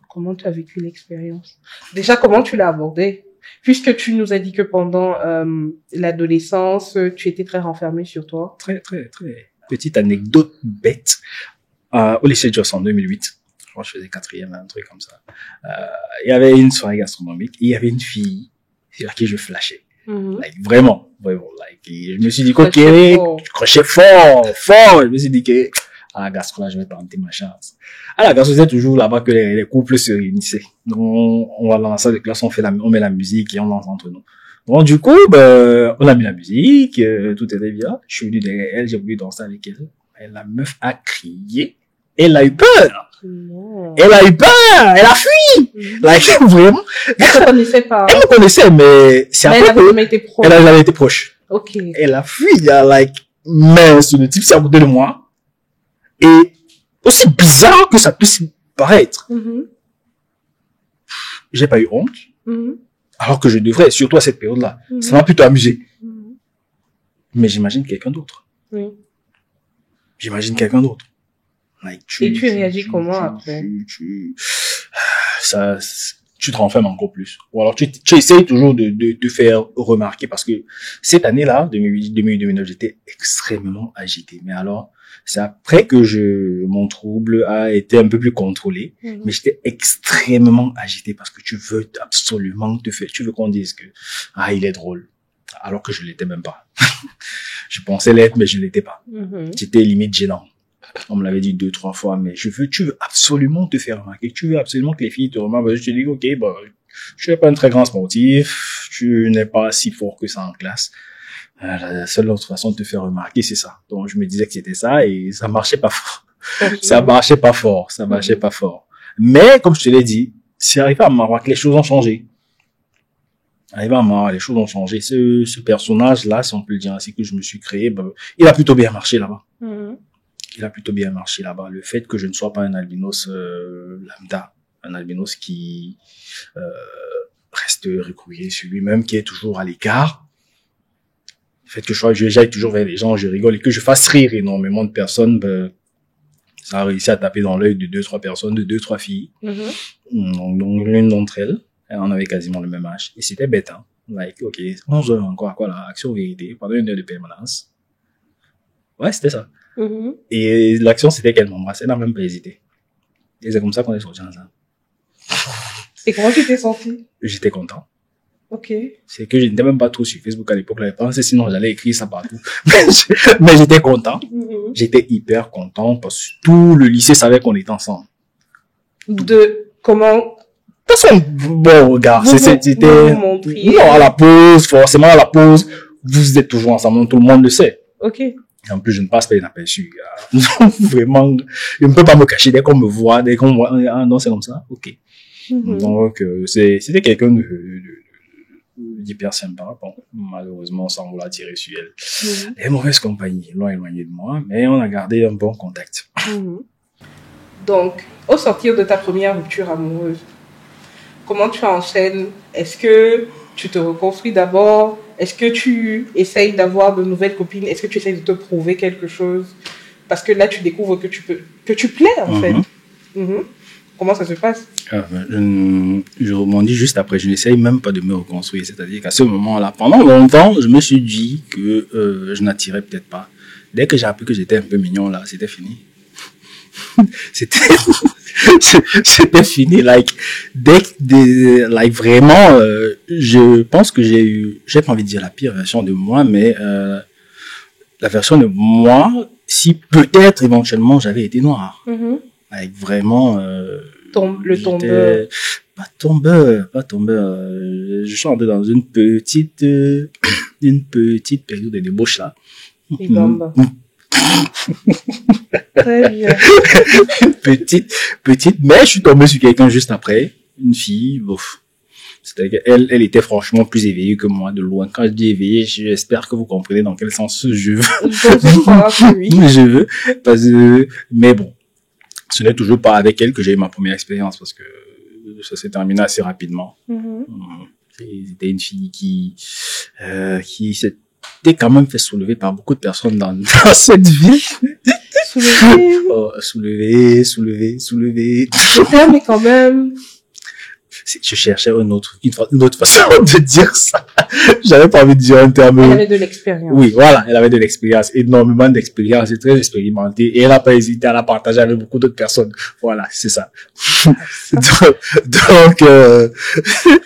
Comment tu as vécu l'expérience? Déjà, comment tu l'as abordée? Puisque tu nous as dit que pendant l'adolescence, tu étais très renfermé sur toi. Très petite anecdote bête. Au lycée de Joss en 2008, je crois que je faisais 4e, un truc comme ça. Il y avait une soirée gastronomique et il y avait une fille sur qui je flashais. Like, vraiment. Like, je me suis dit, ok, je crochais fort. Je me suis dit que, à la gastro, là, je vais tenter ma chance. À la gastro, c'est toujours là-bas que les couples se réunissaient. Donc, on va dans la salle de classe, on met la musique et on lance entre nous. Bon, du coup, on a mis la musique, tout était bien. Je suis venu derrière elle, j'ai voulu danser avec elle. Et la meuf a crié. Elle a eu peur. Elle a eu peur. Elle a fui. Like, vraiment. Elle ne connaissait pas. Elle me connaissait, mais c'est après elle avait jamais été proche. Ok. Elle a fui. Il y a, like, mince, le type s'est à côté de moi. Et aussi bizarre que ça puisse paraître. J'ai pas eu honte. Alors que je devrais, surtout à cette période-là. Ça m'a plutôt amusé. Mais j'imagine quelqu'un d'autre. J'imagine quelqu'un d'autre. Like, et tu réagis comment après? Tu te renfermes encore plus. Ou alors tu essayes toujours de faire remarquer parce que cette année-là, 2008-2009, j'étais extrêmement agité. Mais alors, c'est après que mon trouble a été un peu plus contrôlé. Mais j'étais extrêmement agité parce que tu veux absolument tu veux qu'on dise que, il est drôle. Alors que je l'étais même pas. Je pensais l'être, mais je l'étais pas. C'était limite gênant. On me l'avait dit 2-3 fois, mais tu veux absolument te faire remarquer. Tu veux absolument que les filles te remarquent. Je te dis, ok, je n'es pas un très grand sportif. Tu n'es pas si fort que ça en classe. La seule autre façon de te faire remarquer, c'est ça. Donc, je me disais que c'était ça et ça marchait pas fort. Ça marchait pas fort. Mais, comme je te l'ai dit, c'est arrivé à m'avoir que les choses ont changé. Les choses ont changé. Ce personnage-là, si on peut le dire ainsi, que je me suis créé, il a plutôt bien marché là-bas. Le fait que je ne sois pas un albinos lambda, un albinos qui reste recouillé sur lui-même, qui est toujours à l'écart. Le fait que j'aille toujours vers les gens, je rigole et que je fasse rire énormément de personnes, ça a réussi à taper dans l'œil de 2-3 personnes, de 2-3 filles. Donc l'une d'entre elles, on avait quasiment le même âge. Et c'était bête, hein. Like, ok, 11 heures encore, quoi, là, action vérité, pendant 1 heure de permanence. Ouais, c'était ça. Et l'action, c'était qu'elle m'embrasse. Elle n'a même pas hésité. Et c'est comme ça qu'on est sortis ensemble. Et comment tu t'es senti? J'étais content. Ok. C'est que je n'étais même pas trop sur Facebook à l'époque, là, pensé, sinon j'allais écrire ça partout. Mais j'étais content. J'étais hyper content parce que tout le lycée savait qu'on était ensemble. Comment? Parce que, bon, regarde, c'était, non, à la pause, forcément à la pause, vous êtes toujours ensemble, tout le monde le sait. Ok. En plus, je ne passe pas inaperçu. Vraiment, je ne peux pas me cacher dès qu'on me voit, dès qu'on voit, non, c'est comme ça. Ok. Donc, c'était quelqu'un d'hyper sympa. Bon, malheureusement, sans vouloir tirer sur elle. Et mauvaise compagnie, loin éloigné de moi, mais on a gardé un bon contact. Donc, au sortir de ta première rupture amoureuse, comment tu enchaînes? Est-ce que tu te reconstruis d'abord? Est-ce que tu essayes d'avoir de nouvelles copines? Est-ce que tu essayes de te prouver quelque chose? Parce que là, tu découvres que tu plais, en fait. Comment ça se passe? Je rebondis juste après. Je n'essaye même pas de me reconstruire. C'est-à-dire qu'à ce moment-là, pendant longtemps, je me suis dit que je n'attirais peut-être pas. Dès que j'ai appris que j'étais un peu mignon, là, c'était fini. C'était fini. Vraiment, je pense que j'ai pas envie de dire la pire version de moi, mais la version de moi, si peut-être éventuellement j'avais été noir. Avec vraiment le tombeur. Pas tombeur. Je suis entré dans une petite période de débauche là. Et très bien. petite, mais je suis tombé sur quelqu'un juste après, une fille. C'est-à-dire qu'elle était franchement plus éveillée que moi de loin. Quand je dis éveillée, j'espère que vous comprenez dans quel sens je veux. Je veux, mais bon. Ce n'est toujours pas avec elle que j'ai eu ma première expérience parce que ça s'est terminé assez rapidement. C'était une fille qui s'était quand même fait soulever par beaucoup de personnes dans cette vie. Soulever. Le terme est quand même... Je cherchais une autre façon de dire ça. J'avais pas envie de dire un terme. Elle avait de l'expérience. Oui, voilà, elle avait de l'expérience, énormément d'expérience, et très expérimentée, et elle n'a pas hésité à la partager avec beaucoup d'autres personnes. Voilà, c'est ça. Donc,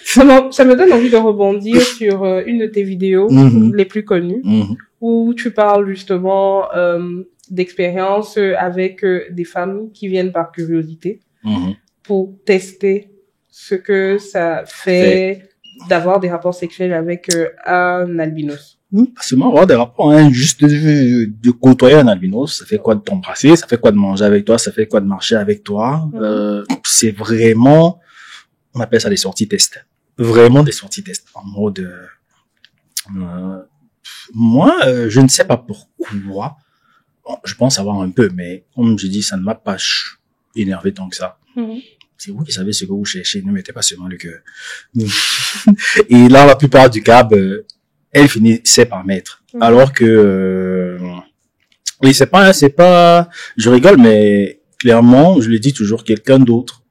ça me donne envie de rebondir sur une de tes vidéos les plus connues, où tu parles justement d'expérience avec des femmes qui viennent par curiosité pour tester ce que ça fait d'avoir des rapports sexuels avec un albinos. Pas seulement avoir des rapports, hein, juste de côtoyer un albinos, ça fait quoi de t'embrasser, ça fait quoi de manger avec toi, ça fait quoi de marcher avec toi. C'est vraiment, on appelle ça des sorties tests. Vraiment des sorties tests. En mode, moi, je ne sais pas pourquoi. Bon, je pense savoir un peu, mais comme je dis, ça ne m'a pas énervé tant que ça. C'est vous qui savez ce que vous cherchez, ne mettez pas seulement le cœur. Et là, la plupart du cas, elle finissait par mettre. Alors que, oui, c'est pas, je rigole, mais clairement, je le dis toujours, quelqu'un d'autre,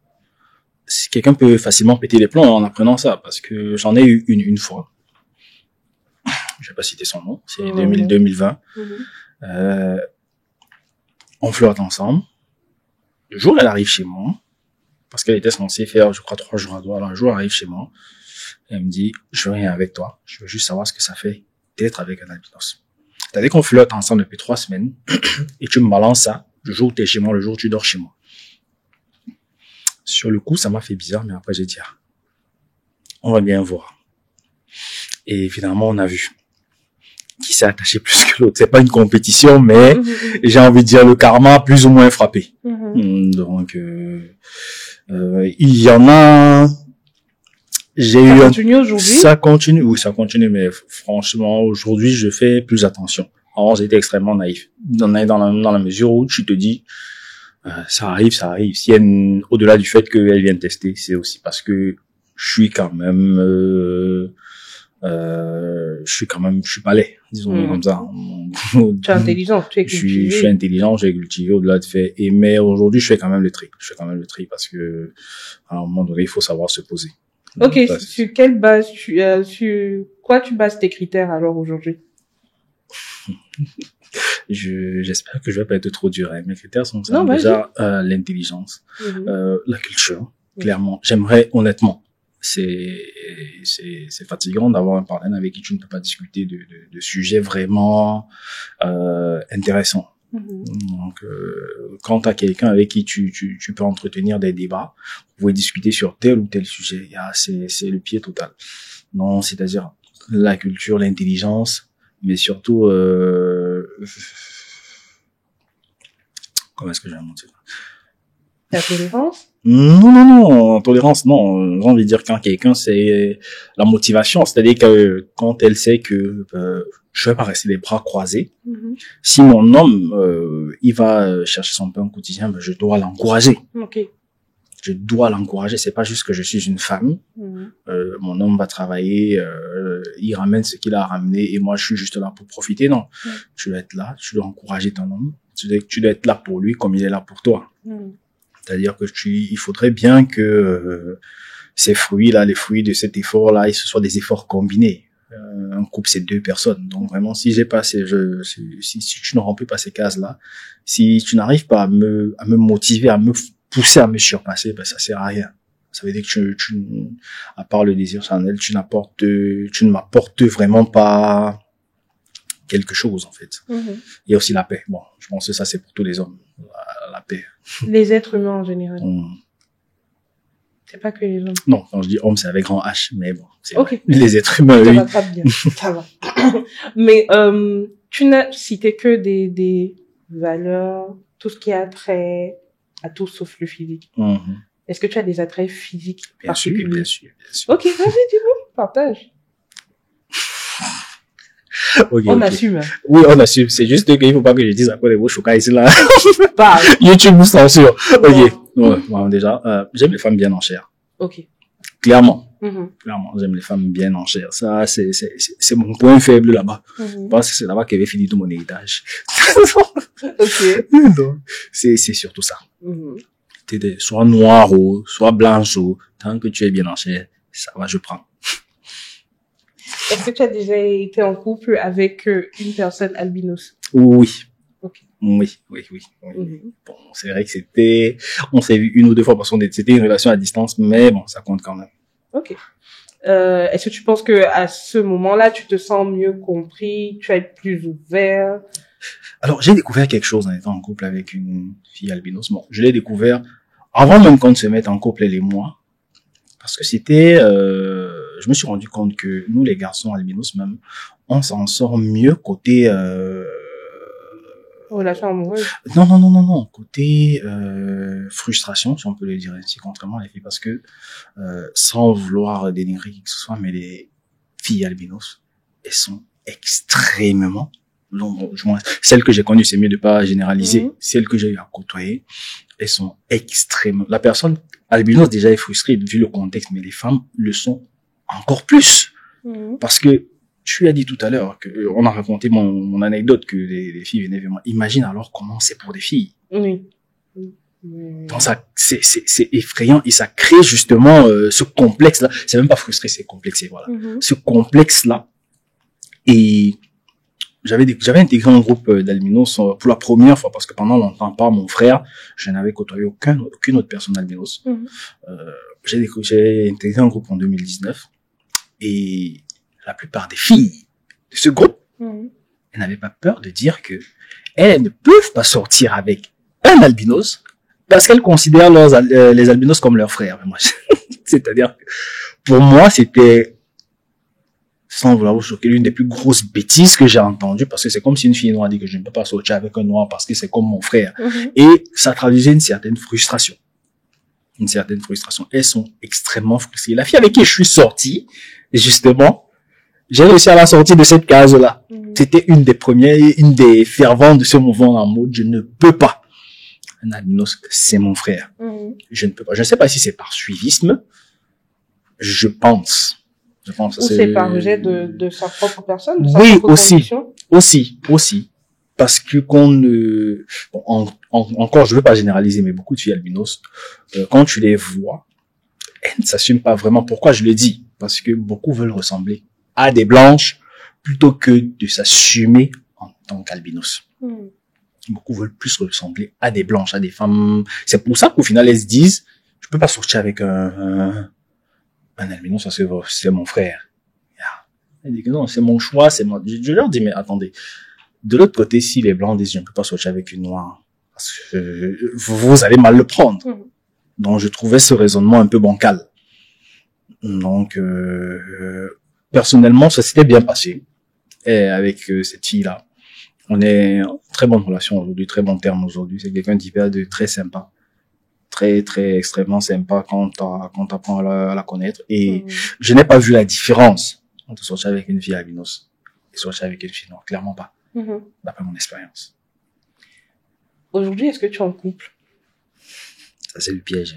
quelqu'un peut facilement péter les plombs en apprenant ça, parce que j'en ai eu une fois. Je vais pas citer son nom, c'est 2020. On flirte ensemble. Le jour, elle arrive chez moi, parce qu'elle était censée faire, je crois, 3 jours à droite. Alors, un jour, elle arrive chez moi. Elle me dit, je veux rien avec toi. Je veux juste savoir ce que ça fait d'être avec un albinos. C'est-à-dire qu'on flirte ensemble depuis 3 semaines. Et tu me balances ça. Le jour où tu es chez moi, le jour où tu dors chez moi. Sur le coup, ça m'a fait bizarre, mais après, j'ai dit, on va bien voir. Et finalement, on a vu qui s'est attaché plus que l'autre. C'est pas une compétition, mais j'ai envie de dire le karma a plus ou moins frappé. Donc, il y en a, ça continue aujourd'hui? Ça continue, oui, ça continue, mais franchement, aujourd'hui, je fais plus attention. Alors, j'étais extrêmement naïf. Dans la mesure où tu te dis, ça arrive. Si au-delà du fait qu'elle vienne tester, c'est aussi parce que je suis quand même, je suis pas laid, disons comme ça. Tu es intelligent, tu es cultivé. Je suis intelligent, j'ai cultivé au-delà de fait. Mais aujourd'hui, je fais quand même le tri. Parce que, à un moment donné, il faut savoir se poser. Ok, donc, sur quelle base sur quoi tu bases tes critères alors aujourd'hui? J'espère que je vais pas être trop dur, hein. Mes critères sont ça. Déjà, l'intelligence, la culture. Clairement, j'aimerais, honnêtement, c'est fatigant d'avoir un partenaire avec qui tu ne peux pas discuter de sujets vraiment intéressants. Donc, quand tu as quelqu'un avec qui tu peux entretenir des débats, vous pouvez discuter sur tel ou tel sujet, c'est le pied total. Non, c'est-à-dire la culture, l'intelligence, mais surtout comment est-ce que je vais monter ça? La tolérance? Non, tolérance, non. J'ai envie de dire quand quelqu'un, c'est la motivation. C'est-à-dire que quand elle sait que je vais pas rester les bras croisés, si mon homme, il va chercher son pain quotidien, je dois l'encourager. Okay. Je dois l'encourager. C'est pas juste que je suis une femme. Mon homme va travailler, il ramène ce qu'il a ramené et moi, je suis juste là pour profiter. Non. Tu dois être là, tu dois encourager ton homme. Tu dois être là pour lui comme il est là pour toi. C'est-à-dire que il faudrait bien que ces fruits-là, les fruits de cet effort-là, ce soient des efforts combinés. Un couple, c'est 2 personnes. Donc vraiment, si tu ne remplis pas ces cases-là, si tu n'arrives pas à me motiver, à me pousser à me surpasser, ben ça sert à rien. Ça veut dire que à part le désir charnel, tu ne m'apportes vraiment pas quelque chose, en fait. Il y a aussi la paix. Bon, je pense que ça, c'est pour tous les hommes. La paix. Les êtres humains en général. C'est pas que les hommes. Non, quand je dis homme, c'est avec grand H, mais bon, c'est okay. Les êtres humains, ça oui. va très bien, ça va. Mais tu n'as cité que des valeurs, tout ce qui a trait à tout sauf le physique. Est-ce que tu as des attraits physiques particuliers? Bien sûr. Ok, vas-y, dis-nous, partage. On assume. Oui, on assume. C'est juste qu'il faut pas que je dise encore des mots choquants ici, là. Parle. YouTube nous censure. Ok. Ouais, bon, déjà, j'aime les femmes bien en chair. Ok. Clairement. Clairement, j'aime les femmes bien en chair. Ça, c'est mon point faible là-bas. Je pense que c'est là-bas qu'avait fini tout mon héritage. Ok. Donc, c'est surtout ça. Soit noir ou, soit blanche ou, tant que tu es bien en chair, ça va, je prends. Est-ce que tu as déjà été en couple avec une personne albinos? Oui. Okay. Oui. Bon, c'est vrai que on s'est vu 1 ou 2 fois parce que c'était une relation à distance, mais bon, ça compte quand même. Ok. Est-ce que tu penses que à ce moment-là, tu te sens mieux compris, tu es plus ouvert? Alors, j'ai découvert quelque chose en étant en couple avec une fille albinos. Bon, je l'ai découvert avant même qu'on ne se mette en couple, elle et moi. Parce que je me suis rendu compte que nous, les garçons albinos même, on s'en sort mieux côté, relation amoureuse. Non. Côté, frustration, si on peut le dire ainsi, contrairement à les filles. Parce que, sans vouloir dénigrer qui que ce soit, mais les filles albinos, elles sont extrêmement, celles que j'ai connues, c'est mieux de pas généraliser. Celles que j'ai eu à côtoyer, elles sont extrêmement, la personne albinos déjà est frustrée vu le contexte, mais les femmes le sont encore plus. Parce que tu as dit tout à l'heure on a raconté mon anecdote que les filles venaient vers moi. Imagine alors comment c'est pour des filles. Oui. Donc ça, c'est effrayant et ça crée justement ce complexe-là. C'est même pas frustré, c'est complexé, voilà. Ce complexe-là. Et j'avais intégré un groupe d'albinos pour la première fois parce que pendant longtemps, par mon frère, je n'avais côtoyé aucune autre personne albinos. J'ai intégré un groupe en 2019 et la plupart des filles de ce groupe, elles n'avaient pas peur de dire que elles ne peuvent pas sortir avec un albinos parce qu'elles considèrent les albinos comme leurs frères. C'est-à-dire que pour moi, c'était, sans vouloir vous choquer, l'une des plus grosses bêtises que j'ai entendues parce que c'est comme si une fille noire dit que je ne peux pas sortir avec un noir parce que c'est comme mon frère. Et ça traduisait une certaine frustration. Elles sont extrêmement frustrées. La fille avec qui je suis sorti, justement, j'ai réussi à la sortir de cette case-là. C'était une des premières, une des ferventes de ce mouvement en mode, je ne peux pas. Un albinos, c'est mon frère. Je ne peux pas. Je ne sais pas si c'est par suivisme. Je pense. Ou c'est par rejet de sa propre personne, de sa oui, propre condition. aussi. Parce que encore, je veux pas généraliser, mais beaucoup de filles albinos, quand tu les vois, elles ne s'assument pas vraiment. Pourquoi je le dis? Parce que beaucoup veulent ressembler à des blanches plutôt que de s'assumer en tant qu'albinos. Beaucoup veulent plus ressembler à des blanches, à des femmes. C'est pour ça qu'au final, elles se disent, je peux pas sortir avec un albinos parce que c'est mon frère. Elles disent que non, c'est mon choix, c'est moi. Je leur dis, mais attendez. De l'autre côté, si les blancs disent, je ne peux pas sortir avec une noire, parce que vous allez mal le prendre. Donc, je trouvais ce raisonnement un peu bancal. Donc, personnellement, ça s'était bien passé. Et avec cette fille-là, on est en très bonne relation aujourd'hui, très bon terme aujourd'hui. C'est quelqu'un de très sympa. Très, très extrêmement sympa quand t'apprends à la connaître. Et je n'ai pas vu la différence entre sortir avec une fille albinos et sortir avec une fille noire. Clairement pas. D'après mon expérience. Aujourd'hui, est-ce que tu es en couple? Ça, c'est le piège.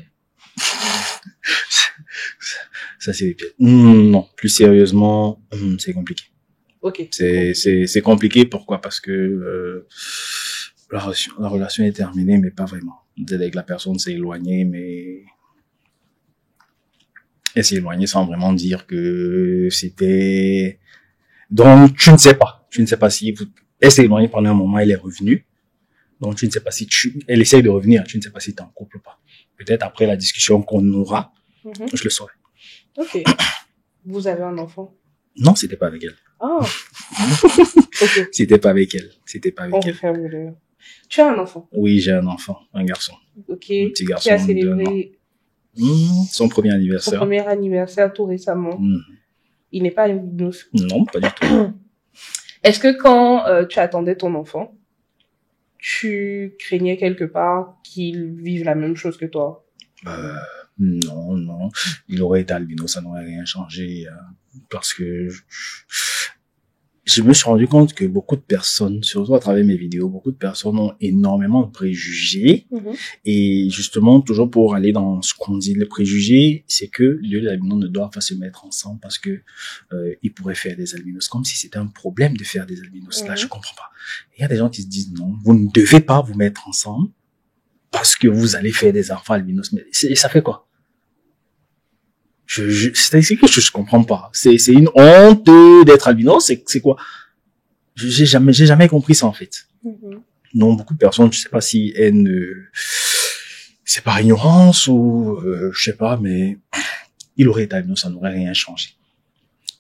Ça, c'est les pires. Non, plus sérieusement, c'est compliqué. Ok. C'est compliqué, pourquoi? Parce que la relation est terminée, mais pas vraiment. Avec la personne s'est éloignée, mais elle s'est éloignée sans vraiment dire que c'était... Donc, tu ne sais pas. Tu ne sais pas si... Elle s'est éloignée pendant un moment, elle est revenue. Donc, tu ne sais pas si elle essaye de revenir. Tu ne sais pas si tu es en couple ou pas. Peut-être après la discussion qu'on aura, je le saurai. Ok. Vous avez un enfant? Non, c'était pas avec elle. Ah. Ok. C'était pas avec elle. C'était pas avec elle. Ferme le... Tu as un enfant? Oui, j'ai un enfant, un garçon. Ok. Un petit garçon. Qui a célébré son premier anniversaire. Son premier anniversaire tout récemment. Il n'est pas albinos? Non, pas du tout. Est-ce que quand tu attendais ton enfant, tu craignais quelque part qu'il vive la même chose que toi? Non. Il aurait été albino, ça n'aurait rien changé. Parce que je me suis rendu compte que beaucoup de personnes, surtout à travers mes vidéos, beaucoup de personnes ont énormément de préjugés. Et justement, toujours pour aller dans ce qu'on dit, le préjugé, c'est que les albinos ne doivent pas se mettre ensemble parce que ils pourraient faire des albinos. Comme si c'était un problème de faire des albinos. Là, je comprends pas. Il y a des gens qui se disent non, vous ne devez pas vous mettre ensemble parce que vous allez faire des enfants albinos. Mais ça fait quoi? C'est quelque chose que je comprends pas. C'est une honte d'être albino. C'est quoi? J'ai jamais compris ça, en fait. Non, beaucoup de personnes, je sais pas si c'est par ignorance ou, je sais pas, mais il aurait été albino, ça n'aurait rien changé.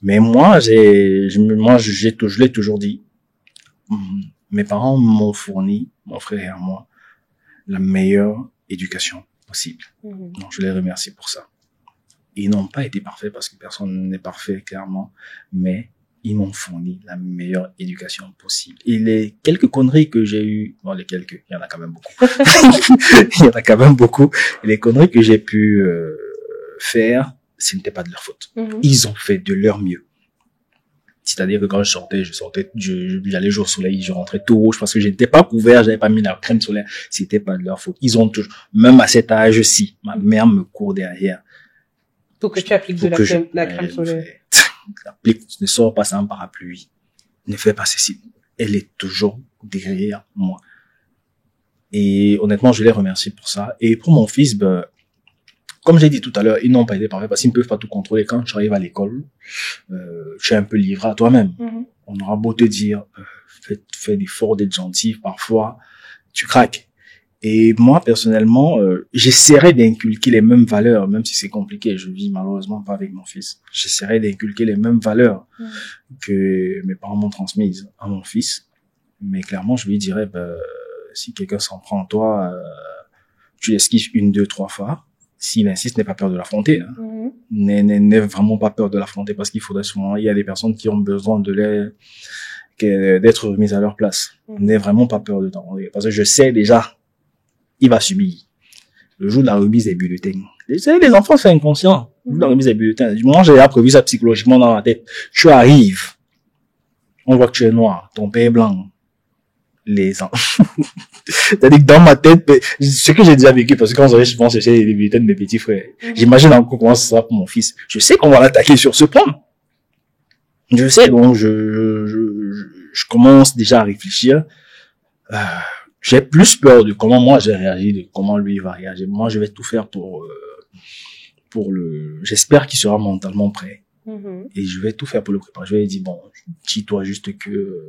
Mais moi, je l'ai toujours dit. Mes parents m'ont fourni, mon frère et moi, la meilleure éducation possible. Donc, je les remercie pour ça. Ils n'ont pas été parfaits parce que personne n'est parfait, clairement, mais ils m'ont fourni la meilleure éducation possible. Et les quelques conneries que j'ai eues, bon, il y en a quand même beaucoup. Il y en a quand même beaucoup. Et les conneries que j'ai pu faire, ce n'était pas de leur faute. Ils ont fait de leur mieux. C'est-à-dire que quand j'allais jouer au soleil, je rentrais tout rouge parce que je n'étais pas couvert, j'avais pas mis la crème solaire. C'était pas de leur faute. Ils ont toujours, même à cet âge-ci, ma mère me court derrière. Pour que tu appliques la crème solaire. Ne sors pas sans parapluie. Ne fais pas ceci. Elle est toujours derrière moi. Et honnêtement, je les remercie pour ça. Et pour mon fils, comme j'ai dit tout à l'heure, ils n'ont pas été parfaits parce qu'ils ne peuvent pas tout contrôler. Quand tu arrives à l'école, tu es un peu livré à toi-même. On aura beau te dire, fais l'effort d'être gentil, parfois, tu craques. Et moi, personnellement, j'essaierai d'inculquer les mêmes valeurs, même si c'est compliqué. Je vis malheureusement pas avec mon fils. J'essaierai d'inculquer les mêmes valeurs que mes parents m'ont transmises à mon fils. Mais clairement, je lui dirais, si quelqu'un s'en prend à toi, tu l'esquives 1, 2, 3 fois. S'il insiste, n'aie pas peur de l'affronter. N'aie vraiment pas peur de l'affronter parce qu'il faudrait souvent, il y a des personnes qui ont besoin d'être remises à leur place. N'aie vraiment pas peur de t'affronter. Parce que je sais déjà, il va subir. Le jour de la remise des bulletins. Les enfants sont inconscients. Le jour de la remise des bulletins. Du moment où j'ai prévu ça psychologiquement dans la tête, tu arrives. On voit que tu es noir. Ton père est blanc. Les enfants. C'est-à-dire que dans ma tête, ce que j'ai déjà vécu, parce que quand je pense chercher les bulletins de mes petits frères, j'imagine encore comment ça sera pour mon fils. Je sais qu'on va l'attaquer sur ce point. Je sais, donc je commence déjà à réfléchir. J'ai plus peur de comment moi j'ai réagi, de comment lui va réagir. Moi, je vais tout faire j'espère qu'il sera mentalement prêt. Et je vais tout faire pour le préparer. Je vais lui dire, bon, dis-toi juste que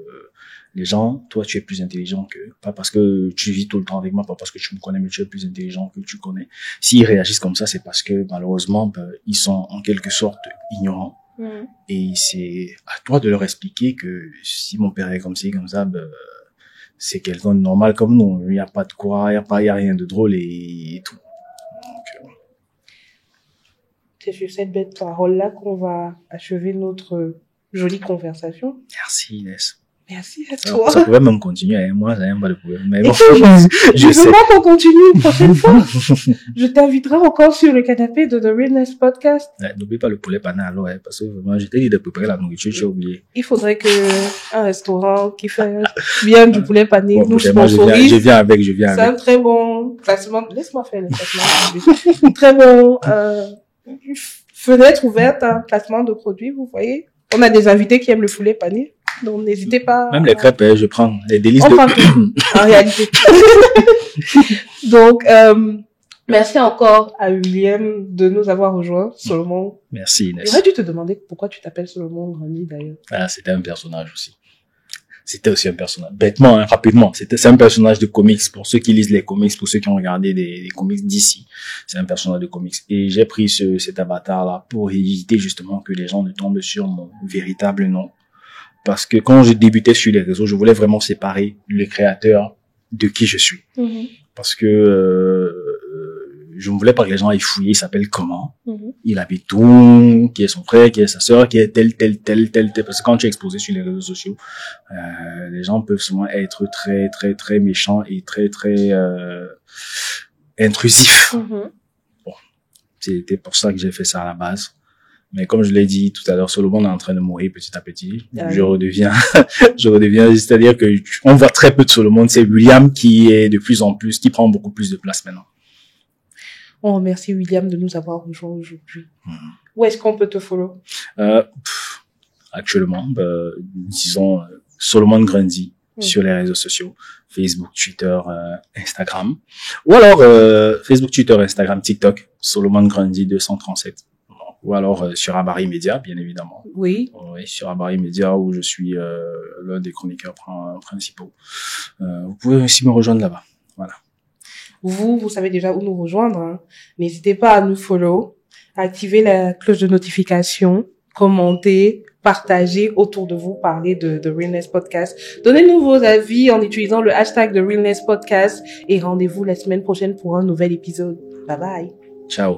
les gens, toi, tu es plus intelligent que, pas parce que tu vis tout le temps avec moi, pas parce que tu me connais, mais tu es plus intelligent que tu connais. S'ils réagissent comme ça, c'est parce que, malheureusement, ils sont en quelque sorte ignorants. Et c'est à toi de leur expliquer que si mon père est comme ci, comme ça, c'est quelqu'un de normal comme nous. Il n'y a pas de quoi, il y a rien de drôle et tout. Donc, c'est sur cette belle parole-là qu'on va achever notre jolie conversation. Merci Inès. Merci à Alors, toi. ça pouvait même continuer, hein. Moi, ça n'a pas de problème. Mais Et bon, je sais. veux pas qu'on continue une prochaine fois. Je t'inviterai encore sur le canapé de The Realness Podcast. Ouais, n'oublie pas le poulet pané alors, hein, parce que vraiment, je t'ai dit de préparer la nourriture, j'ai oublié. Il faudrait que un restaurant qui fait bien du poulet pané Bon, nous moi, sponsorise. je viens avec. C'est un très bon classement. Laisse-moi faire le classement. Très bon, fenêtre ouverte, un placement de produits, vous voyez. On a des invités qui aiment le poulet pané. Donc, n'hésitez pas. Même les crêpes, je prends. Les délices on de... prend tout, en réalité. Donc, merci encore à William de nous avoir rejoints, Solomon. Merci, Inès. J'aurais dû te demander pourquoi tu t'appelles Solomon Grandi, d'ailleurs. Ah, c'était un personnage aussi. C'était aussi un personnage. Bêtement, hein, rapidement. C'est un personnage de comics. Pour ceux qui lisent les comics, pour ceux qui ont regardé des comics d'ici. C'est un personnage de comics. Et j'ai pris cet avatar-là pour éviter justement que les gens ne tombent sur mon véritable nom. Parce que quand je débutais sur les réseaux, je voulais vraiment séparer le créateur de qui je suis. Parce que je ne voulais pas que les gens aillent fouiller, il s'appelle comment, il habite où, qui est son frère, qui est sa sœur, qui est tel. Parce que quand tu es exposé sur les réseaux sociaux, les gens peuvent souvent être très méchants et très intrusifs. Bon, c'était pour ça que j'ai fait ça à la base. Mais comme je l'ai dit tout à l'heure, Solomon est en train de mourir petit à petit. Je redeviens, c'est-à-dire que on voit très peu de Solomon. C'est William qui est de plus en plus, qui prend beaucoup plus de place maintenant. On remercie William de nous avoir rejoints aujourd'hui. Où est-ce qu'on peut te follow? Actuellement, disons, Solomon Grandi sur les réseaux sociaux. Facebook, Twitter, Instagram. Ou alors, Facebook, Twitter, Instagram, TikTok. Solomon Grandi 237. Ou alors sur Abari Media, bien évidemment. Oui. Oui, sur Abari Media, où je suis l'un des chroniqueurs principaux. Vous pouvez aussi me rejoindre là-bas. Voilà. Vous savez déjà où nous rejoindre. Hein. N'hésitez pas à nous follow, à activer la cloche de notification, commenter, partager autour de vous, parler de Realness Podcast. Donnez-nous vos avis en utilisant le hashtag de Realness Podcast et rendez-vous la semaine prochaine pour un nouvel épisode. Bye bye. Ciao.